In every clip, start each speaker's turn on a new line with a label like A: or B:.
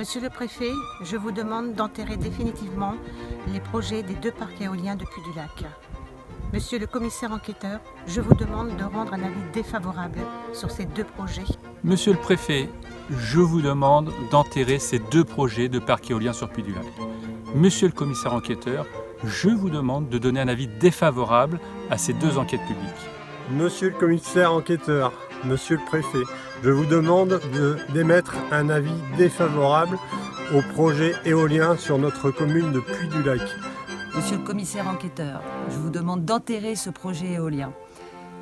A: Monsieur le préfet, je vous demande d'enterrer définitivement les projets des 2 parcs éoliens de Puy-du-Lac. Monsieur le commissaire enquêteur, je vous demande de rendre un avis défavorable sur ces 2 projets.
B: Monsieur le préfet, je vous demande d'enterrer ces 2 projets de parcs éoliens sur Puy-du-Lac. Monsieur le commissaire enquêteur, je vous demande de donner un avis défavorable à ces 2 enquêtes publiques.
C: Monsieur le commissaire enquêteur, monsieur le préfet, je vous demande d'émettre un avis défavorable au projet éolien sur notre commune de Puy-du-Lac.
D: Monsieur le commissaire enquêteur, je vous demande d'enterrer ce projet éolien.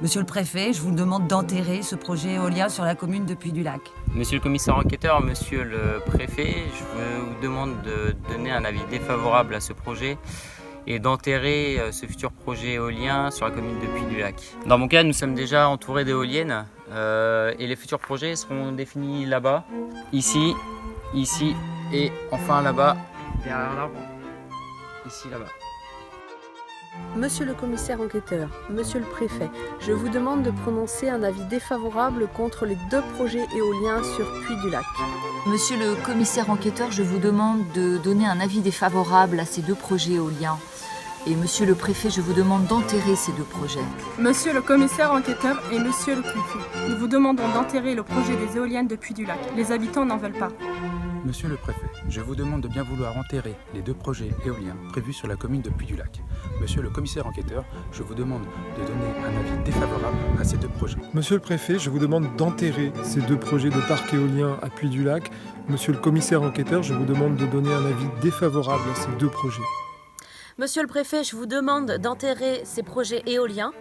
D: Monsieur le préfet, je vous demande d'enterrer ce projet éolien sur la commune de Puy-du-Lac.
E: Monsieur le commissaire enquêteur, monsieur le préfet, je vous demande de donner un avis défavorable à ce projet et d'enterrer ce futur projet éolien sur la commune de Puy-du-Lac. Dans mon cas, nous sommes déjà entourés d'éoliennes et les futurs projets seront définis là-bas, ici et enfin là-bas, derrière l'arbre, ici là-bas.
F: Monsieur le commissaire enquêteur, monsieur le préfet, je vous demande de prononcer un avis défavorable contre les 2 projets éoliens sur Puy-du-Lac.
G: Monsieur le commissaire enquêteur, je vous demande de donner un avis défavorable à ces 2 projets éoliens. Et monsieur le préfet, je vous demande d'enterrer ces 2 projets.
H: Monsieur le commissaire enquêteur et monsieur le préfet, nous vous demandons d'enterrer le projet des éoliennes de Puy-du-Lac. Les habitants n'en veulent pas.
I: Monsieur le préfet, je vous demande de bien vouloir enterrer les 2 projets éoliens prévus sur la commune de Puy-du-Lac. Monsieur le commissaire enquêteur, je vous demande de donner un avis défavorable à ces 2 projets.
J: Monsieur le préfet, je vous demande d'enterrer ces 2 projets de parc éolien à Puy-du-Lac. Monsieur le commissaire enquêteur, je vous demande de donner un avis défavorable à ces 2 projets.
K: Monsieur le préfet, je vous demande d'enterrer ces projets éoliens.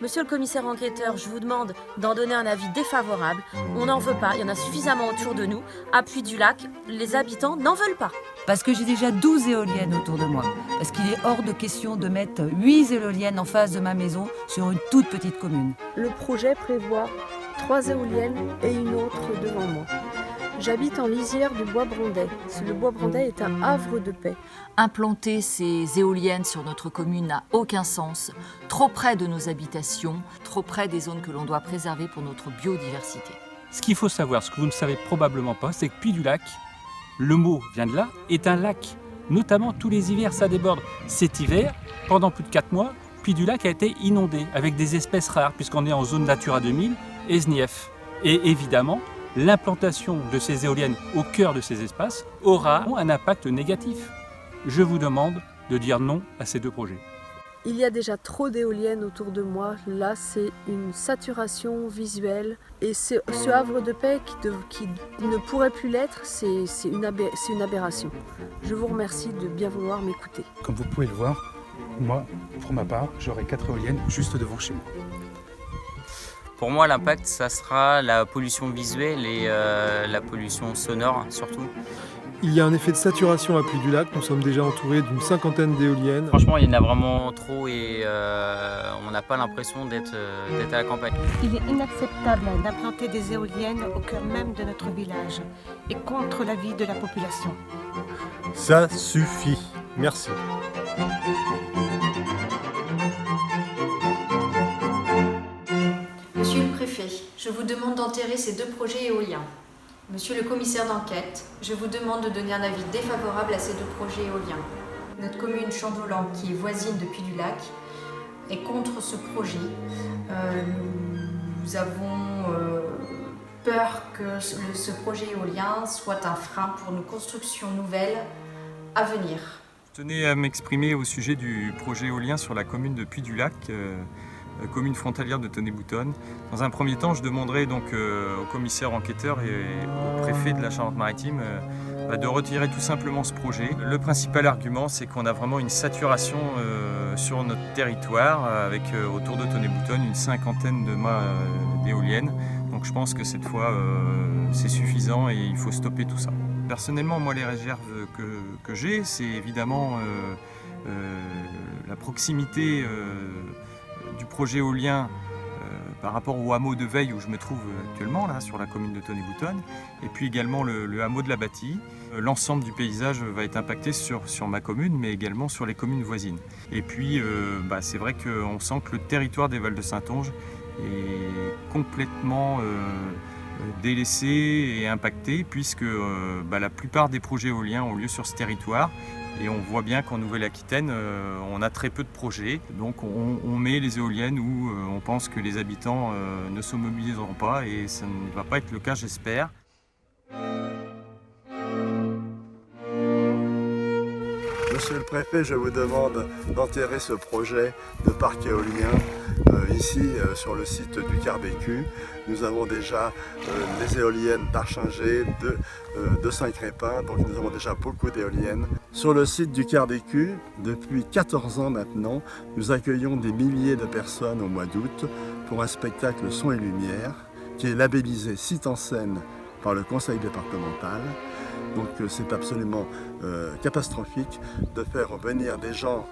K: Monsieur le commissaire enquêteur, je vous demande d'en donner un avis défavorable. On n'en veut pas, il y en a suffisamment autour de nous. À Puy-du-Lac, les habitants n'en veulent pas.
D: Parce que j'ai déjà 12 éoliennes autour de moi. Parce qu'il est hors de question de mettre 8 éoliennes en face de ma maison sur une toute petite commune.
F: Le projet prévoit 3 éoliennes et une autre devant moi. J'habite en lisière du bois Brondet. Le bois Brondet est un havre de paix.
G: Implanter ces éoliennes sur notre commune n'a aucun sens, trop près de nos habitations, trop près des zones que l'on doit préserver pour notre biodiversité.
B: Ce qu'il faut savoir, ce que vous ne savez probablement pas, c'est que Puy-du-Lac, le mot vient de là, est un lac. Notamment tous les hivers, ça déborde. Cet hiver, pendant plus de 4 mois, Puy-du-Lac a été inondé avec des espèces rares, puisqu'on est en zone Natura 2000 et SNIEF. Et évidemment, l'implantation de ces éoliennes au cœur de ces espaces aura un impact négatif. Je vous demande de dire non à ces 2 projets.
F: Il y a déjà trop d'éoliennes autour de moi. Là, c'est une saturation visuelle. Et ce havre de paix qui ne pourrait plus l'être, c'est une aberration. Je vous remercie de bien vouloir m'écouter.
I: Comme vous pouvez le voir, moi, pour ma part, j'aurai 4 éoliennes juste devant chez moi.
E: Pour moi, l'impact, ça sera la pollution visuelle et la pollution sonore surtout.
J: Il y a un effet de saturation à Puy-du-Lac. Nous sommes déjà entourés d'une 50aine d'éoliennes.
E: Franchement, il y en a vraiment trop et on n'a pas l'impression d'être à la campagne.
A: Il est inacceptable d'implanter des éoliennes au cœur même de notre village et contre l'avis de la population.
C: Ça suffit. Merci.
L: Monsieur le préfet, je vous demande d'enterrer ces 2 projets éoliens. Monsieur le commissaire d'enquête, je vous demande de donner un avis défavorable à ces 2 projets éoliens. Notre commune Chandolan, qui est voisine de Puy-du-Lac, est contre ce projet. Nous avons peur que ce projet éolien soit un frein pour nos constructions nouvelles à venir.
M: Je tenais à m'exprimer au sujet du projet éolien sur la commune de Puy-du-Lac, commune frontalière de Tonnay-Boutonne. Dans un premier temps, je demanderai donc au commissaire enquêteur et au préfet de la Charente-Maritime de retirer tout simplement ce projet. Le principal argument, c'est qu'on a vraiment une saturation sur notre territoire, avec autour de Tonnay-Boutonne une 50aine de mâts d'éoliennes. Donc je pense que cette fois, c'est suffisant et il faut stopper tout ça. Personnellement, moi, les réserves que j'ai, c'est évidemment la proximité du projet éolien par rapport au hameau de Veille où je me trouve actuellement, là, sur la commune de Tonnay-Boutonne, et puis également le hameau de la Bâtie. L'ensemble du paysage va être impacté sur ma commune, mais également sur les communes voisines. Et puis, c'est vrai qu'on sent que le territoire des Vals de Saintonge est complètement délaissé et impacté puisque la plupart des projets éoliens ont lieu sur ce territoire. Et on voit bien qu'en Nouvelle-Aquitaine, on a très peu de projets. Donc on met les éoliennes où on pense que les habitants ne se mobiliseront pas et ça ne va pas être le cas, j'espère.
N: Monsieur le préfet, je vous demande d'enterrer ce projet de parc éolien ici sur le site du Quart d'Écu. Nous avons déjà les éoliennes d'Archinger, de Saint-Crépin, donc nous avons déjà beaucoup d'éoliennes. Sur le site du Quart d'Écu, depuis 14 ans maintenant, nous accueillons des milliers de personnes au mois d'août pour un spectacle son et lumière qui est labellisé site en scène par le conseil départemental. Donc c'est absolument catastrophique de faire venir des gens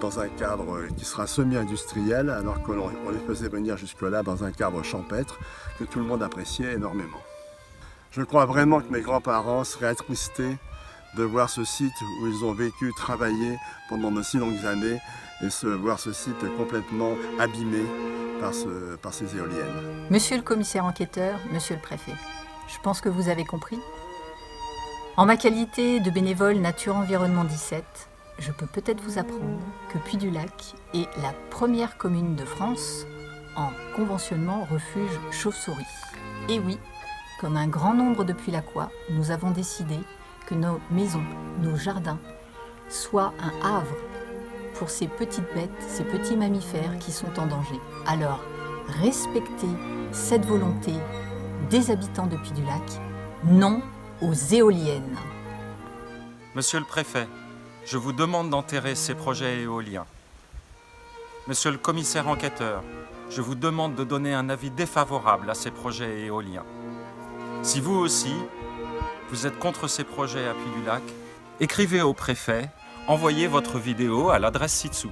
N: dans un cadre qui sera semi-industriel alors qu'on les faisait venir jusque-là dans un cadre champêtre que tout le monde appréciait énormément. Je crois vraiment que mes grands-parents seraient attristés de voir ce site où ils ont vécu, travaillé pendant de si longues années et voir ce site complètement abîmé par ces éoliennes.
O: Monsieur le commissaire enquêteur, monsieur le préfet, je pense que vous avez compris. En ma qualité de bénévole Nature Environnement 17, je peux peut-être vous apprendre que Puy-du-Lac est la première commune de France en conventionnement refuge chauve-souris. Et oui, comme un grand nombre de Puy-Lacois, nous avons décidé que nos maisons, nos jardins, soient un havre pour ces petites bêtes, ces petits mammifères qui sont en danger. Alors, respectez cette volonté des habitants de Puy-du-Lac, non aux éoliennes.
P: Monsieur le préfet, je vous demande d'enterrer ces projets éoliens. Monsieur le commissaire enquêteur, je vous demande de donner un avis défavorable à ces projets éoliens. Si vous aussi, vous êtes contre ces projets à Puy-du-Lac, écrivez au préfet, envoyez votre vidéo à l'adresse ci-dessous.